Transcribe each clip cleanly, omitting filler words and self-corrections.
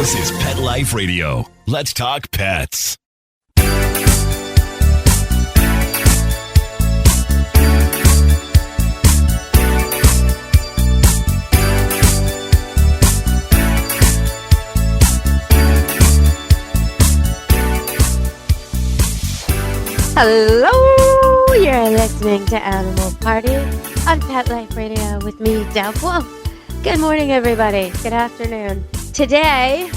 This is Pet Life Radio. Let's talk pets. Hello, you're listening to Animal Party on Pet Life Radio with me, Deborah Wolfe. Good morning, everybody. Good afternoon. Today,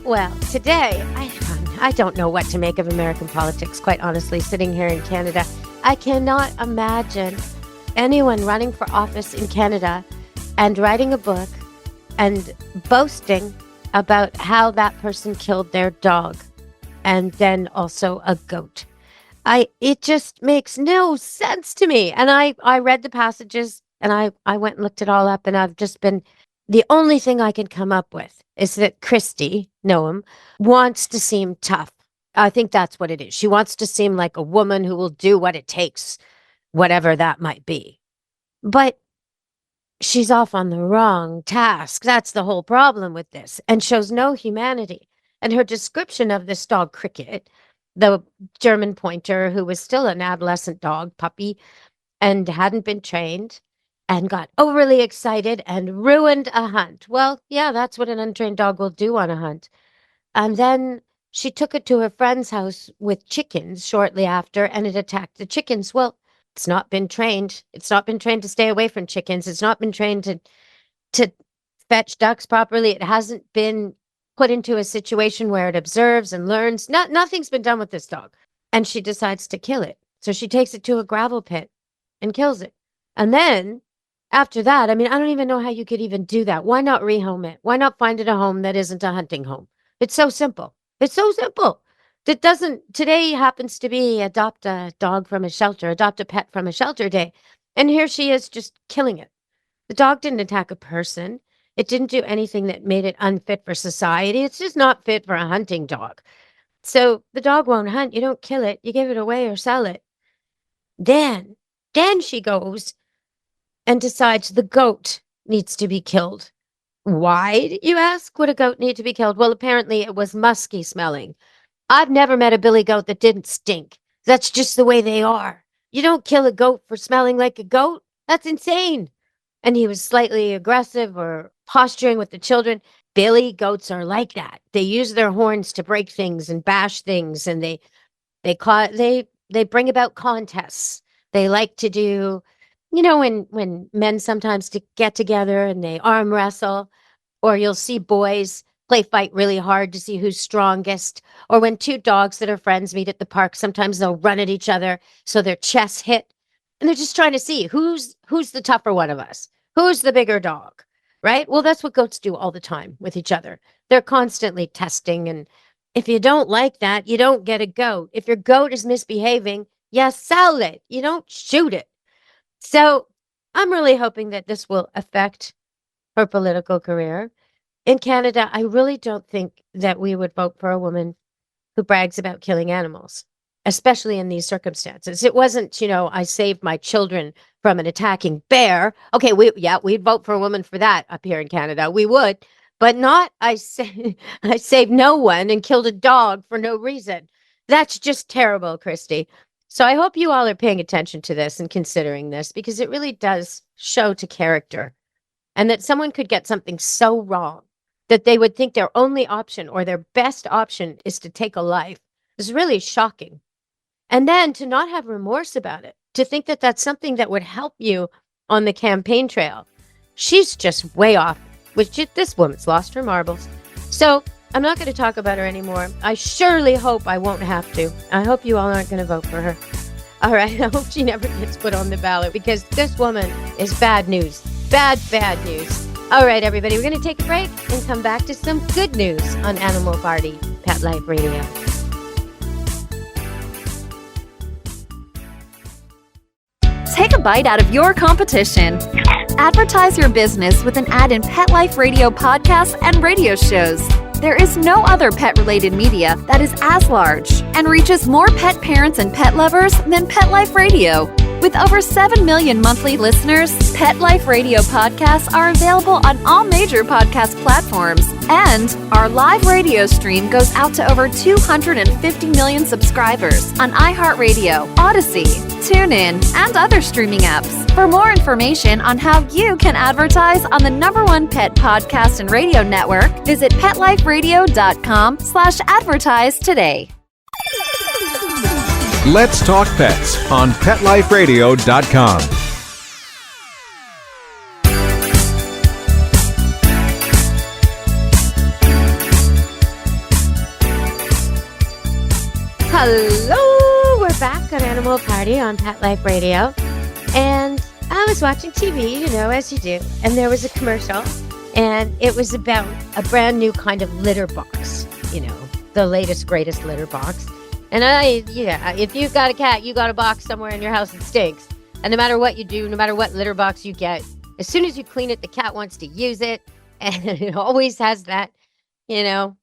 I don't know what to make of American politics, quite honestly, sitting here in Canada. I cannot imagine anyone running for office in Canada and writing a book and boasting about how that person killed their dog and then also a goat. It just makes no sense to me. And I read the passages and I went and looked it all up, and I've just been, the only thing I can come up with is that Kristi Noem wants to seem tough. I think that's what it is. She wants to seem like a woman who will do what it takes, whatever that might be. But she's off on the wrong task. That's the whole problem with this, and shows no humanity. And her description of this dog, Cricket, the German pointer who was still an adolescent dog, puppy, and hadn't been trained and got overly excited and ruined a hunt. Well, yeah, that's what an untrained dog will do on a hunt. And then she took it to her friend's house with chickens shortly after, and it attacked the chickens. Well, it's not been trained. It's not been trained to stay away from chickens. It's not been trained to fetch ducks properly. It hasn't been put into a situation where it observes and learns. Nothing's been done with this dog. And she decides to kill it. So she takes it to a gravel pit and kills it. And then after that, I mean, I don't even know how you could even do that. Why not rehome it? Why not find it a home that isn't a hunting home? It's so simple. It's so simple. Today happens to be adopt a dog from a shelter, adopt a pet from a shelter day. And here she is just killing it. The dog didn't attack a person. It didn't do anything that made it unfit for society. It's just not fit for a hunting dog. So the dog won't hunt. You don't kill it. You give it away or sell it. Then she goes and decides the goat needs to be killed. Why, you ask? Would a goat need to be killed? Well, apparently it was musky smelling. I've never met a billy goat that didn't stink. That's just the way they are. You don't kill a goat for smelling like a goat. That's insane. And he was slightly aggressive or posturing with the children. Billy goats are like that. They use their horns to break things and bash things, and they bring about contests. They like to do, when men sometimes get together and they arm wrestle, or you'll see boys play fight really hard to see who's strongest, or when two dogs that are friends meet at the park, sometimes they'll run at each other so their chests hit. And they're just trying to see who's the tougher one of us, who's the bigger dog, right? Well, that's what goats do all the time with each other. They're constantly testing. And if you don't like that, you don't get a goat. If your goat is misbehaving, you sell it. You don't shoot it. So I'm really hoping that this will affect her political career. In Canada, I really don't think that we would vote for a woman who brags about killing animals, especially in these circumstances. It wasn't, I saved my children from an attacking bear. Okay, we'd vote for a woman for that up here in Canada. We would, but not I saved no one and killed a dog for no reason. That's just terrible, Kristi. So I hope you all are paying attention to this and considering this, because it really does show to character, and that someone could get something so wrong that they would think their only option or their best option is to take a life is really shocking. And then to not have remorse about it, to think that that's something that would help you on the campaign trail. She's just way off. This woman's lost her marbles. So I'm not going to talk about her anymore. I surely hope I won't have to. I hope you all aren't going to vote for her. All right, I hope she never gets put on the ballot, because this woman is bad news. Bad news. All right, everybody, we're going to take a break and come back to some good news on Animal Party, Pet Life Radio. Take a bite out of your competition. Advertise your business with an ad in Pet Life Radio podcasts and radio shows. There is no other pet-related media that is as large and reaches more pet parents and pet lovers than Pet Life Radio. With over 7 million monthly listeners, Pet Life Radio podcasts are available on all major podcast platforms. And our live radio stream goes out to over 250 million subscribers on iHeartRadio, Odyssey, TuneIn, and other streaming apps. For more information on how you can advertise on the #1 pet podcast and radio network, visit PetLifeRadio.com/advertise today. Let's Talk Pets on PetLifeRadio.com. Hello, we're back on Animal Party on Pet Life Radio. And I was watching TV, as you do, and there was a commercial, and it was about a brand new kind of litter box, the latest, greatest litter box. And if you've got a cat, you got a box somewhere in your house that stinks. And no matter what you do, no matter what litter box you get, as soon as you clean it, the cat wants to use it. And it always has that,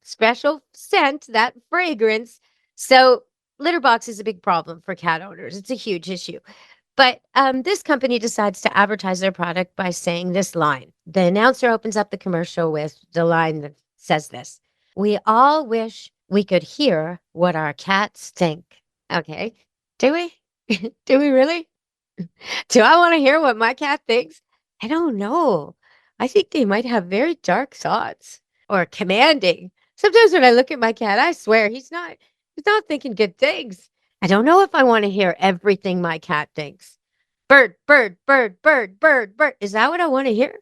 special scent, that fragrance. So litter box is a big problem for cat owners. It's a huge issue. But this company decides to advertise their product by saying this line. The announcer opens up the commercial with the line that says this: "We all wish we could hear what our cats think." Okay. Do we? Do we really? Do I want to hear what my cat thinks? I don't know. I think they might have very dark thoughts or commanding. Sometimes when I look at my cat, I swear he's not thinking good things. I don't know if I want to hear everything my cat thinks. Bird, bird, bird, bird, bird, bird. Is that what I want to hear?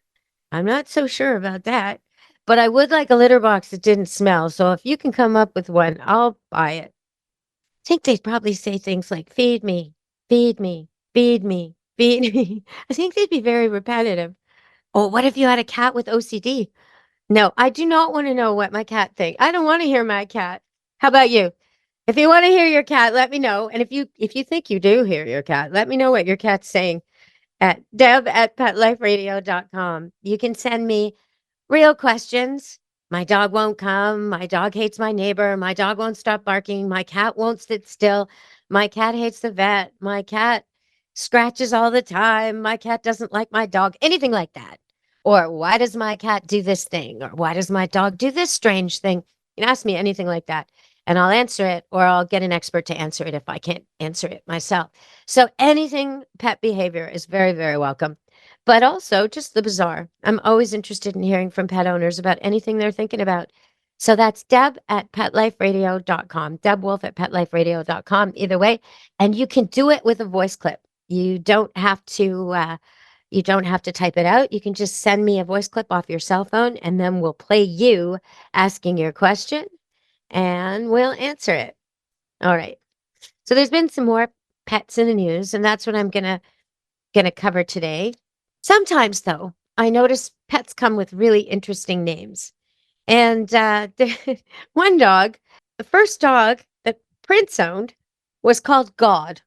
I'm not so sure about that. But I would like a litter box that didn't smell. So if you can come up with one, I'll buy it. I think they'd probably say things like, feed me, feed me, feed me, feed me. I think they'd be very repetitive. Oh, what if you had a cat with OCD? No, I do not want to know what my cat thinks. I don't want to hear my cat. How about you? If you want to hear your cat, let me know. And if you think you do hear your cat, let me know what your cat's saying at deb@petliferadio.com. You can send me real questions. My dog won't come. My dog hates my neighbor. My dog won't stop barking. My cat won't sit still. My cat hates the vet. My cat scratches all the time. My cat doesn't like my dog. Anything like that. Or why does my cat do this thing? Or why does my dog do this strange thing? You can ask me anything like that, and I'll answer it, or I'll get an expert to answer it if I can't answer it myself. So anything pet behavior is very, very welcome. But also just the bizarre. I'm always interested in hearing from pet owners about anything they're thinking about. So that's deb@petliferadio.com, Deb Wolfe at petliferadio.com, either way. And you can do it with a voice clip. You don't have to type it out. You can just send me a voice clip off your cell phone, and then we'll play you asking your question, and we'll answer it. All right. So there's been some more pets in the news, and that's what I'm gonna cover today. Sometimes, though, I notice pets come with really interesting names. And one dog, the first dog that Prince owned, was called God.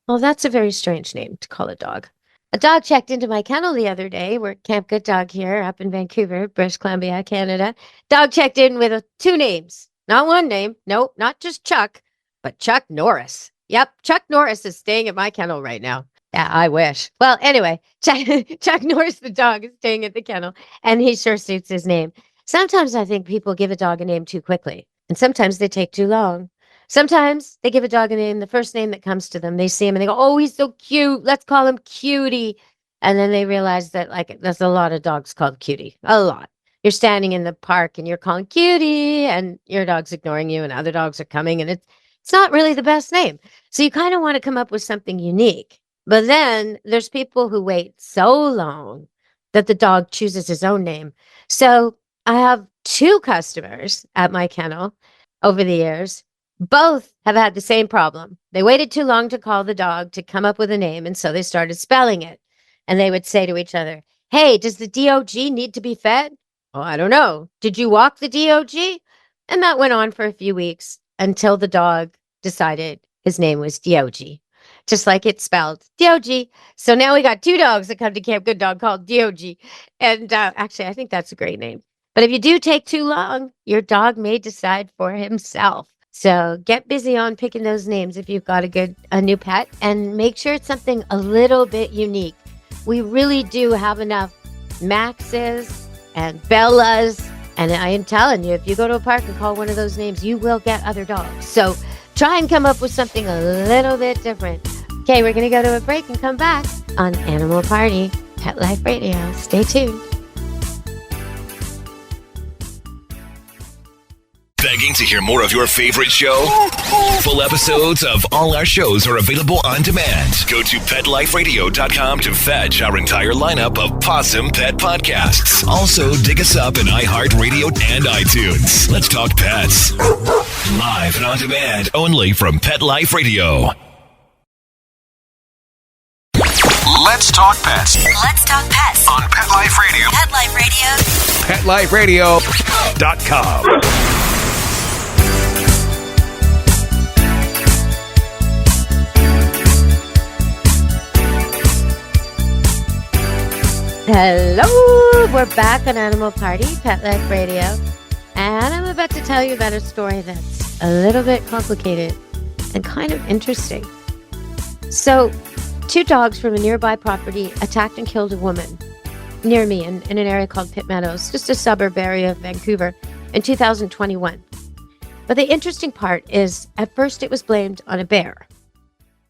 Well, that's a very strange name to call a dog. A dog checked into my kennel the other day. We're at Camp Good Dog here up in Vancouver, British Columbia, Canada. Dog checked in with two names. Not one name. No, not just Chuck, but Chuck Norris. Yep, Chuck Norris is staying at my kennel right now. Yeah, I wish. Well, anyway, Chuck Norris, the dog, is staying at the kennel, and he sure suits his name. Sometimes I think people give a dog a name too quickly, and sometimes they take too long. Sometimes they give a dog a name, the first name that comes to them. They see him and they go, oh, he's so cute. Let's call him Cutie. And then they realize that, there's a lot of dogs called Cutie. A lot. You're standing in the park and you're calling Cutie, and your dog's ignoring you, and other dogs are coming, and it's not really the best name. So you kind of want to come up with something unique. But then there's people who wait so long that the dog chooses his own name. So I have two customers at my kennel over the years. Both have had the same problem. They waited too long to call the dog to come up with a name, and so they started spelling it. And they would say to each other, hey, does the DOG need to be fed? Oh, I don't know. Did you walk the DOG? And that went on for a few weeks until the dog decided his name was DOG. Just like it's spelled, DOG. So now we got two dogs that come to Camp Good Dog called DOG. And actually, I think that's a great name. But if you do take too long, your dog may decide for himself. So get busy on picking those names if you've got a new pet, and make sure it's something a little bit unique. We really do have enough Maxes and Bellas, and I am telling you, if you go to a park and call one of those names, you will get other dogs. So try and come up with something a little bit different. Okay, we're going to go to a break and come back on Animal Party, Pet Life Radio. Stay tuned. Begging to hear more of your favorite show? Full episodes of all our shows are available on demand. Go to PetLifeRadio.com to fetch our entire lineup of Possum Pet podcasts. Also, dig us up in iHeartRadio and iTunes. Let's talk pets. Live and on demand, only from Pet Life Radio. Let's talk pets Let's talk pets on Pet Life Radio. Pet Life Radio. PetLifeRadio.com. Hello, we're back on Animal Party, Pet Life Radio, and I'm about to tell you about a story that's a little bit complicated and kind of interesting. So, 2 dogs from a nearby property attacked and killed a woman near me in an area called Pitt Meadows, just a suburb area of Vancouver, in 2021. But the interesting part is, at first it was blamed on a bear,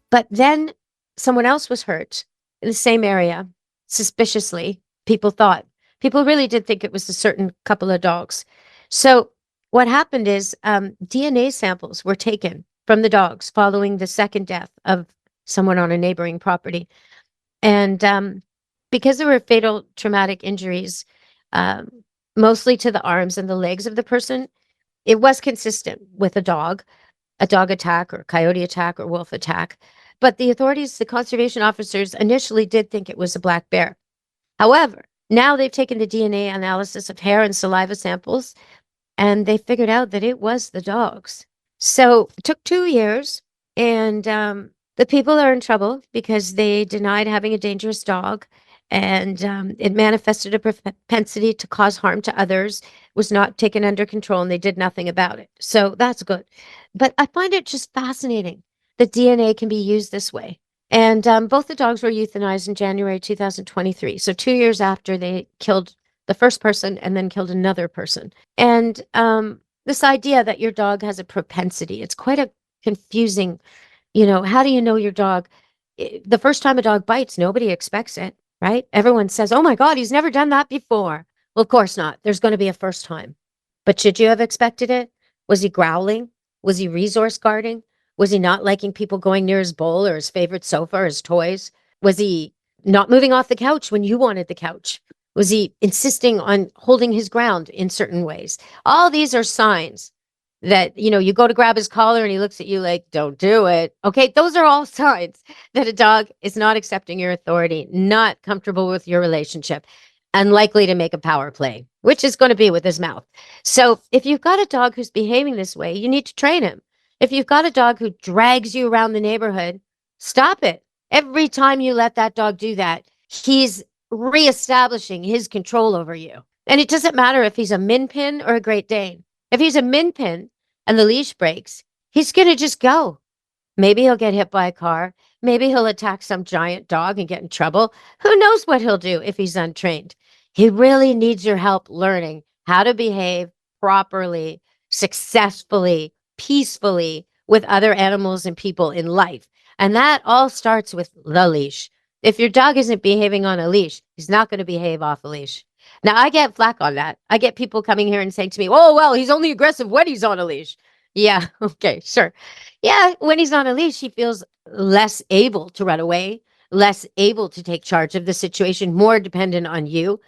but then someone else was hurt in the same area. Suspiciously, people really did think it was a certain couple of dogs. So what happened is DNA samples were taken from the dogs following the second death of someone on a neighboring property. And because there were fatal traumatic injuries, mostly to the arms and the legs of the person, it was consistent with a dog attack or coyote attack or wolf attack. But the authorities, the conservation officers, initially did think it was a black bear. However, now they've taken the DNA analysis of hair and saliva samples, and they figured out that it was the dogs. So it took 2 years, and the people are in trouble because they denied having a dangerous dog, and it manifested a propensity to cause harm to others, was not taken under control, and they did nothing about it. So that's good. But I find it just fascinating that DNA can be used this way. And both the dogs were euthanized in January 2023. So 2 years after they killed the first person and then killed another person. And this idea that your dog has a propensity, it's quite a confusing, how do you know your dog? The first time a dog bites, nobody expects it, right? Everyone says, oh my God, he's never done that before. Well, of course not. There's going to be a first time. But should you have expected it? Was he growling? Was he resource guarding? Was he not liking people going near his bowl or his favorite sofa or his toys? Was he not moving off the couch when you wanted the couch? Was he insisting on holding his ground in certain ways? All these are signs that, you go to grab his collar and he looks at you like, don't do it. Okay, those are all signs that a dog is not accepting your authority, not comfortable with your relationship, and likely to make a power play, which is going to be with his mouth. So if you've got a dog who's behaving this way, you need to train him. If you've got a dog who drags you around the neighborhood, stop it. Every time you let that dog do that, he's reestablishing his control over you. And it doesn't matter if he's a Min Pin or a Great Dane. If he's a Min Pin and the leash breaks, he's going to just go. Maybe he'll get hit by a car. Maybe he'll attack some giant dog and get in trouble. Who knows what he'll do if he's untrained? He really needs your help learning how to behave properly, successfully, peacefully with other animals and people in life. And that all starts with the leash. If your dog isn't behaving on a leash, he's not going to behave off a leash. Now, I get flack on that. I get people coming here and saying to me, oh, well, he's only aggressive when he's on a leash. Yeah, okay, sure. Yeah, when he's on a leash, he feels less able to run away, less able to take charge of the situation, more dependent on you.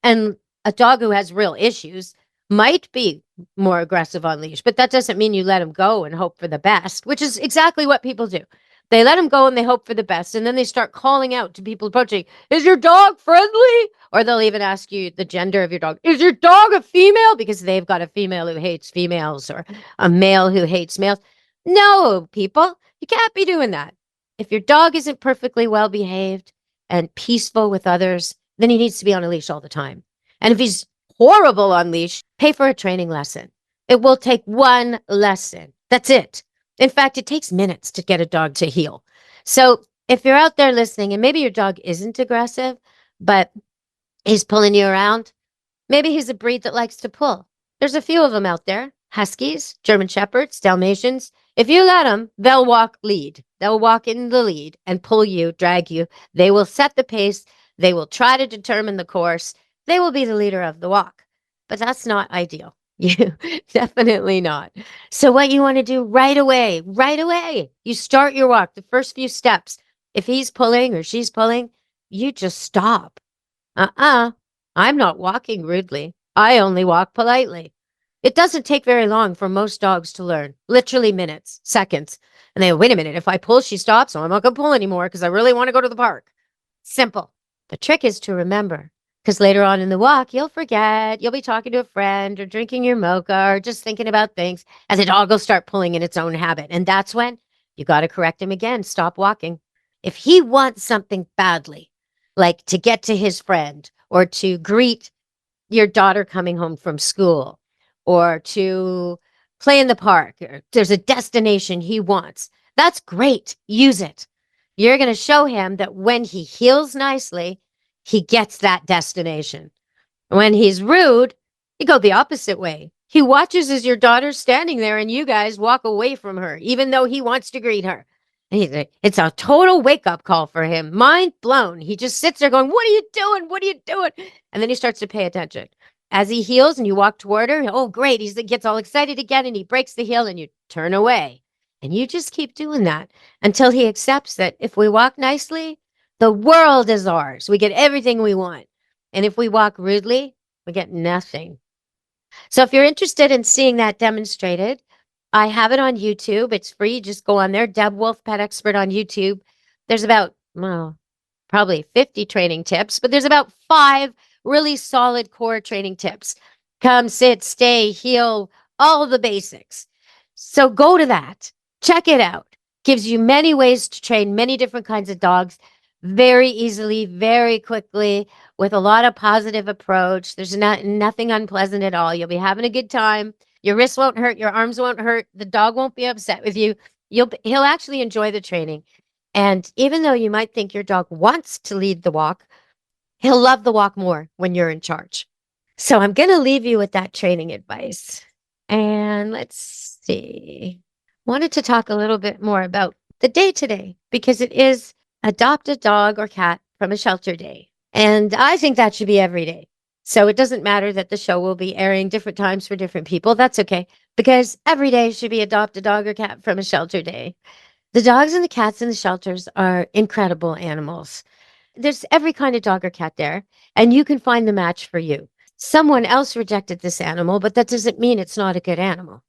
And a dog who has real issues might be more aggressive on leash, but that doesn't mean you let him go and hope for the best, which is exactly what people do. They let him go and they hope for the best, and then they start calling out to people approaching, is your dog friendly? Or they'll even ask you the gender of your dog. Is your dog a female? Because they've got a female who hates females or a male who hates males. No, people, you can't be doing that. If your dog isn't perfectly well behaved and peaceful with others, then he needs to be on a leash all the time. And if he's horrible on leash, pay for a training lesson. It will take one lesson That's it. In fact, it takes minutes to get a dog to heel. So if you're out there listening and maybe your dog isn't aggressive, but he's pulling you around, maybe he's a breed that likes to pull. There's a few of them out there. Huskies, German Shepherds, Dalmatians. If you let them, they'll walk lead. They'll walk in the lead and pull you, drag you. They will set the pace. They will try to determine the course. They will be the leader of the walk. But that's not ideal. You definitely not. So what you want to do right away, you start your walk, the first few steps. If he's pulling or she's pulling, you just stop. I'm not walking rudely. I only walk politely. It doesn't take very long for most dogs to learn, literally minutes, seconds. And they go, wait a minute, if I pull, she stops, so I'm not going to pull anymore because I really want to go to the park. Simple. The trick is to remember, because later on in the walk, you'll forget. You'll be talking to a friend or drinking your mocha or just thinking about things, and the dog will start pulling in its own habit. And that's when you got to correct him again. Stop walking. If he wants something badly, like to get to his friend or to greet your daughter coming home from school or to play in the park, or there's a destination he wants, that's great. Use it. You're going to show him that when he heals nicely, he gets that destination. When he's rude, you go the opposite way. He watches as your daughter's standing there and you guys walk away from her, even though he wants to greet her. And it's a total wake-up call for him. Mind blown. He just sits there going, what are you doing? What are you doing? And then he starts to pay attention. As he heals and you walk toward her, oh, great. He gets all excited again and he breaks the heel and you turn away. And you just keep doing that until he accepts that if we walk nicely, the world is ours. We get everything we want. And if we walk rudely, we get nothing. So if you're interested in seeing that demonstrated, I have it on YouTube. It's free. Just go on there. Deb Wolfe Pet Expert on YouTube. There's about, well, probably 50 training tips, but there's about 5 really solid core training tips. Come, sit, stay, heel, all the basics. So go to that. Check it out. Gives you many ways to train many different kinds of dogs very easily, very quickly, with a lot of positive approach. There's nothing unpleasant at all. You'll be having a good time. Your wrists won't hurt. Your arms won't hurt. The dog won't be upset with you. He'll actually enjoy the training. And even though you might think your dog wants to lead the walk, he'll love the walk more when you're in charge. So I'm going to leave you with that training advice. And let's see. Wanted to talk a little bit more about the day today because it is Adopt a Dog or Cat from a Shelter Day. And I think that should be every day. So it doesn't matter that the show will be airing different times for different people. That's okay, because every day should be Adopt a Dog or Cat from a Shelter Day. The dogs and the cats in the shelters are incredible animals. There's every kind of dog or cat there, and you can find the match for you. Someone else rejected this animal, but that doesn't mean it's not a good animal.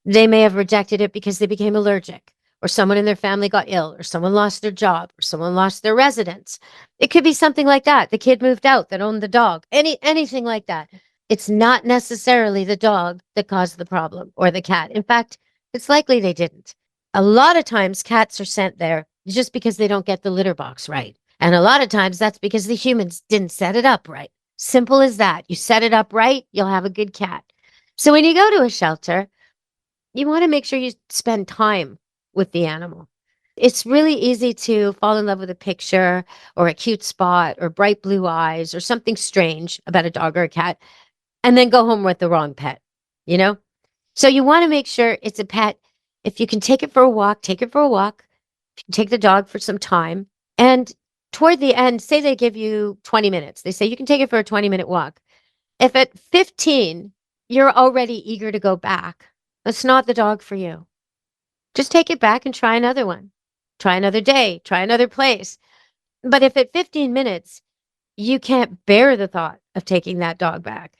They may have rejected it because they became allergic, or someone in their family got ill, or someone lost their job, or someone lost their residence. It could be something like that. The kid moved out that owned the dog, anything like that. It's not necessarily the dog that caused the problem or the cat. In fact, it's likely they didn't. A lot of times cats are sent there just because they don't get the litter box right. And a lot of times that's because the humans didn't set it up right. Simple as that. You set it up right, you'll have a good cat. So when you go to a shelter, you want to make sure you spend time with the animal. It's really easy to fall in love with a picture or a cute spot or bright blue eyes or something strange about a dog or a cat and then go home with the wrong pet, you know? So you want to make sure it's a pet. If you can take it for a walk, take it for a walk. Take the dog for some time. And toward the end, say they give you 20 minutes. They say you can take it for a 20-minute walk. If at 15, you're already eager to go back, that's not the dog for you. Just take it back and try another one. Try another day. Try another place. But if at 15 minutes, you can't bear the thought of taking that dog back,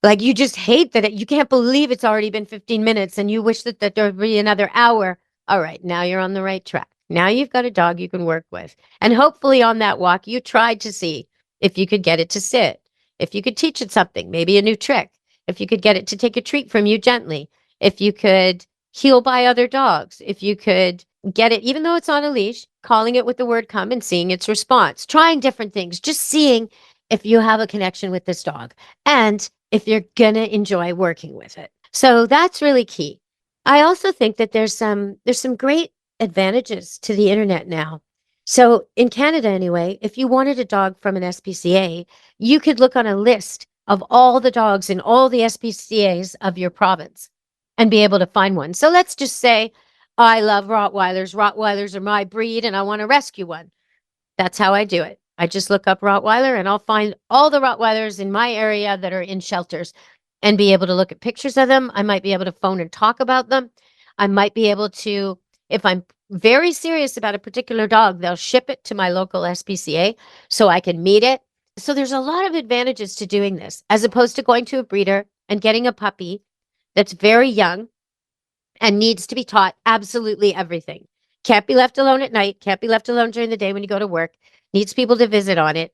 like you just hate that you can't believe it's already been 15 minutes and you wish that there would be another hour. All right, now you're on the right track. Now you've got a dog you can work with. And hopefully on that walk, you tried to see if you could get it to sit, if you could teach it something, maybe a new trick, if you could get it to take a treat from you gently, if you could heel by other dogs, if you could get it, even though it's on a leash, calling it with the word come and seeing its response, trying different things, just seeing if you have a connection with this dog and if you're going to enjoy working with it. So that's really key. I also think that there's some great advantages to the internet now. So in Canada anyway, if you wanted a dog from an SPCA, you could look on a list of all the dogs in all the SPCAs of your province and be able to find one. So let's just say I love Rottweilers. Rottweilers are my breed and I want to rescue one. That's how I do it. I just look up Rottweiler and I'll find all the Rottweilers in my area that are in shelters and be able to look at pictures of them. I might be able to phone and talk about them. I might be able to, if I'm very serious about a particular dog, they'll ship it to my local SPCA so I can meet it. So there's a lot of advantages to doing this as opposed to going to a breeder and getting a puppy that's very young and needs to be taught absolutely everything. Can't be left alone at night, can't be left alone during the day when you go to work, needs people to visit on it,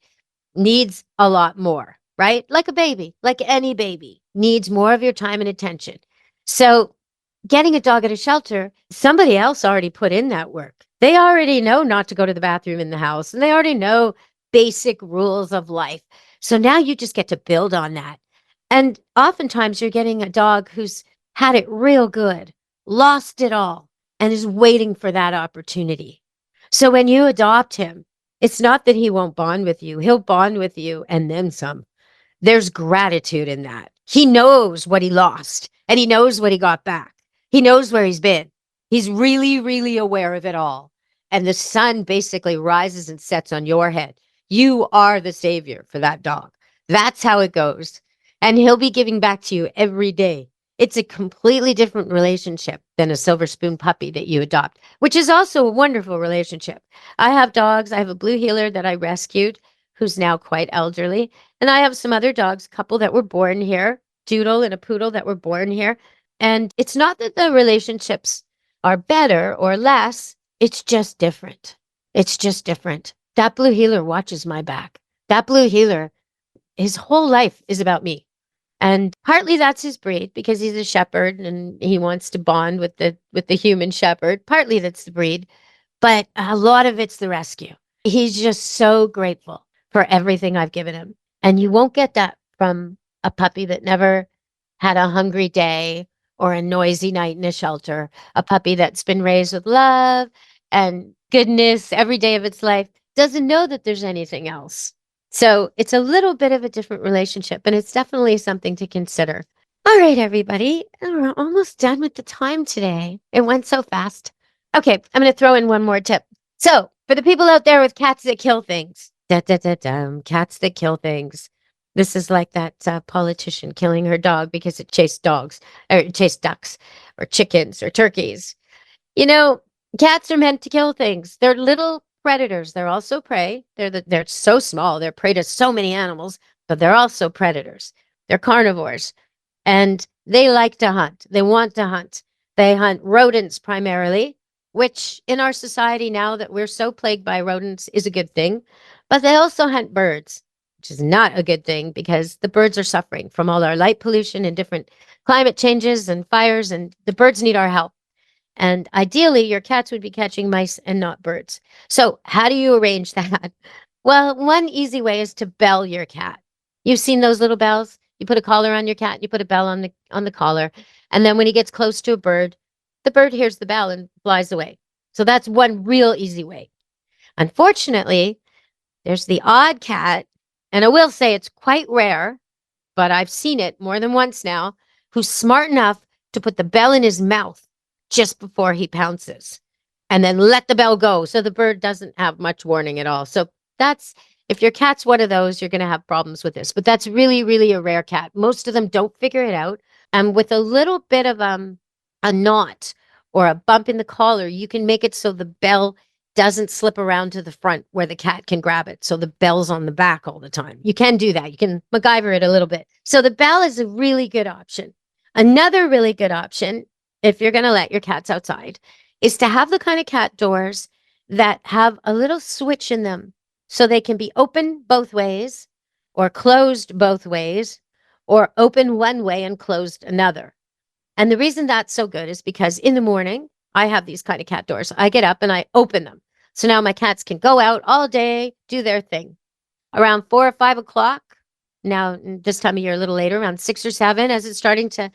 needs a lot more, right? Like a baby, like any baby, needs more of your time and attention. So getting a dog at a shelter, somebody else already put in that work. They already know not to go to the bathroom in the house, and they already know basic rules of life. So now you just get to build on that. And oftentimes you're getting a dog who's had it real good, lost it all, and is waiting for that opportunity. So when you adopt him, it's not that he won't bond with you, he'll bond with you and then some. There's gratitude in that. He knows what he lost and he knows what he got back. He knows where he's been. He's really, really aware of it all. And the sun basically rises and sets on your head. You are the savior for that dog. That's how it goes. And he'll be giving back to you every day. It's a completely different relationship than a silver spoon puppy that you adopt, which is also a wonderful relationship. I have dogs. I have a blue heeler that I rescued who's now quite elderly. And I have some other dogs, a couple that were born here, Doodle and a Poodle that were born here. And it's not that the relationships are better or less. It's just different. It's just different. That blue heeler watches my back. That blue heeler, his whole life is about me. And partly that's his breed because he's a shepherd and he wants to bond with the human shepherd. Partly that's the breed, but a lot of it's the rescue. He's just so grateful for everything I've given him. And you won't get that from a puppy that never had a hungry day or a noisy night in a shelter. A puppy that's been raised with love and goodness every day of its life doesn't know that there's anything else. So it's a little bit of a different relationship, and it's definitely something to consider. All right, everybody. We're almost done with the time today. It went so fast. Okay, I'm going to throw in one more tip. So for the people out there with cats that kill things, cats that kill things. This is like that politician killing her dog because it chased dogs or it chased ducks or chickens or turkeys. You know, cats are meant to kill things. They're little predators. They're also prey. They're so small. They're prey to so many animals, but they're also predators. They're carnivores and they like to hunt. They want to hunt. They hunt rodents primarily, which in our society now that we're so plagued by rodents is a good thing. But they also hunt birds, which is not a good thing because the birds are suffering from all our light pollution and different climate changes and fires, and the birds need our help. And ideally, your cats would be catching mice and not birds. So how do you arrange that? Well, one easy way is to bell your cat. You've seen those little bells? You put a collar on your cat, you put a bell on the collar, and then when he gets close to a bird, the bird hears the bell and flies away. So that's one real easy way. Unfortunately, there's the odd cat, and I will say it's quite rare, but I've seen it more than once now, who's smart enough to put the bell in his mouth just before he pounces and then let the bell go so the bird doesn't have much warning at all. So that's, if your cat's one of those, you're going to have problems with this, but that's really, really a rare cat. Most of them don't figure it out. And with a little bit of a knot or a bump in the collar, you can make it so the bell doesn't slip around to the front where the cat can grab it. So the bell's on the back all the time. You can do that. You can MacGyver it a little bit. So the bell is a really good option. Another really good option, if you're going to let your cats outside, is to have the kind of cat doors that have a little switch in them so they can be open both ways or closed both ways or open one way and closed another. And the reason that's so good is because in the morning, I have these kind of cat doors. I get up and I open them. So now my cats can go out all day, do their thing. Around 4 or 5 o'clock, now this time of year a little later, around 6 or 7, as it's starting to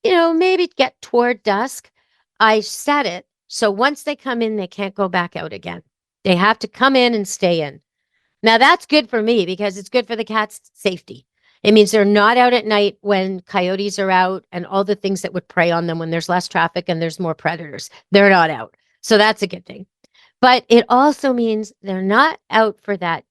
maybe get toward dusk, I set it so once they come in, they can't go back out again. They have to come in and stay in. Now, that's good for me because it's good for the cat's safety. It means they're not out at night when coyotes are out and all the things that would prey on them when there's less traffic and there's more predators. They're not out. So that's a good thing. But it also means they're not out for that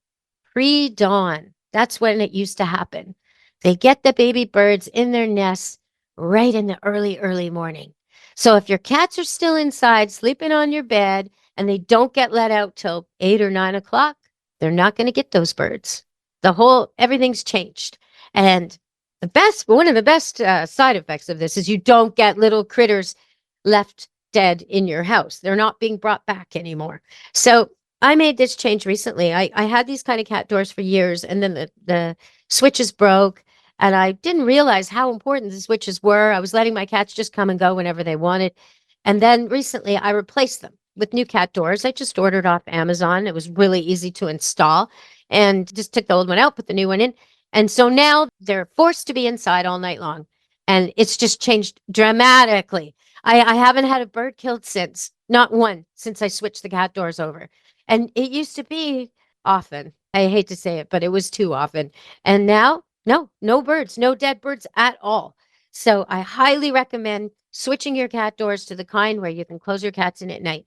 pre-dawn. That's when it used to happen. They get the baby birds in their nests right in the early, early morning. So if your cats are still inside sleeping on your bed and they don't get let out till 8 or 9 o'clock, they're not going to get those birds. Everything's changed. And one of the best side effects of this is you don't get little critters left dead in your house. They're not being brought back anymore. So I made this change recently. I had these kind of cat doors for years, and then the switches broke, and I didn't realize how important the switches were. I was letting my cats just come and go whenever they wanted. And then recently I replaced them with new cat doors. I just ordered off Amazon. It was really easy to install and just took the old one out, put the new one in. And so now they're forced to be inside all night long. And it's just changed dramatically. I haven't had a bird killed since, not one, since I switched the cat doors over. And it used to be often. I hate to say it, but it was too often. And now, no birds, no dead birds at all. So I highly recommend switching your cat doors to the kind where you can close your cats in at night.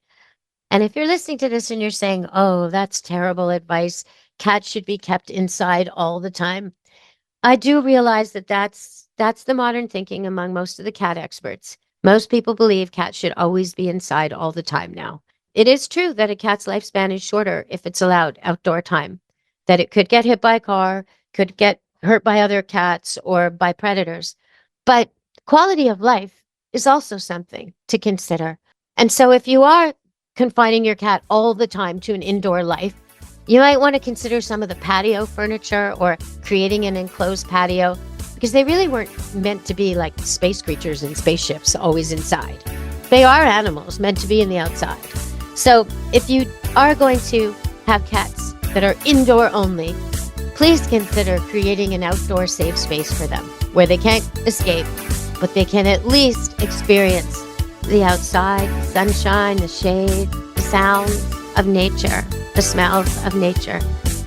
And if you're listening to this and you're saying, oh, that's terrible advice, cats should be kept inside all the time, I do realize that that's the modern thinking among most of the cat experts. Most people believe cats should always be inside all the time now. It is true that a cat's lifespan is shorter if it's allowed outdoor time, that it could get hit by a car, could get hurt by other cats or by predators. But quality of life is also something to consider. And so if you are confining your cat all the time to an indoor life, you might want to consider some of the patio furniture or creating an enclosed patio, because they really weren't meant to be like space creatures in spaceships always inside. They are animals meant to be in the outside. So if you are going to have cats that are indoor only, please consider creating an outdoor safe space for them where they can't escape, but they can at least experience the outside, the sunshine, the shade, the sounds of nature, the smells of nature.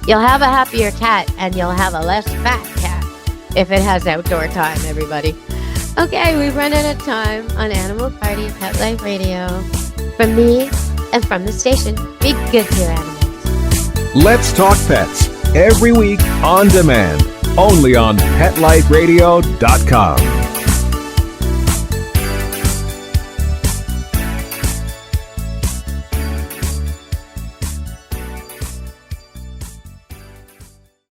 You'll have a happier cat and you'll have a less fat cat if it has outdoor time, everybody. Okay, we've run out of time on Animal Party Pet Life Radio. From me and from the station, be good to your animals. Let's Talk Pets, every week on demand, only on PetLifeRadio.com.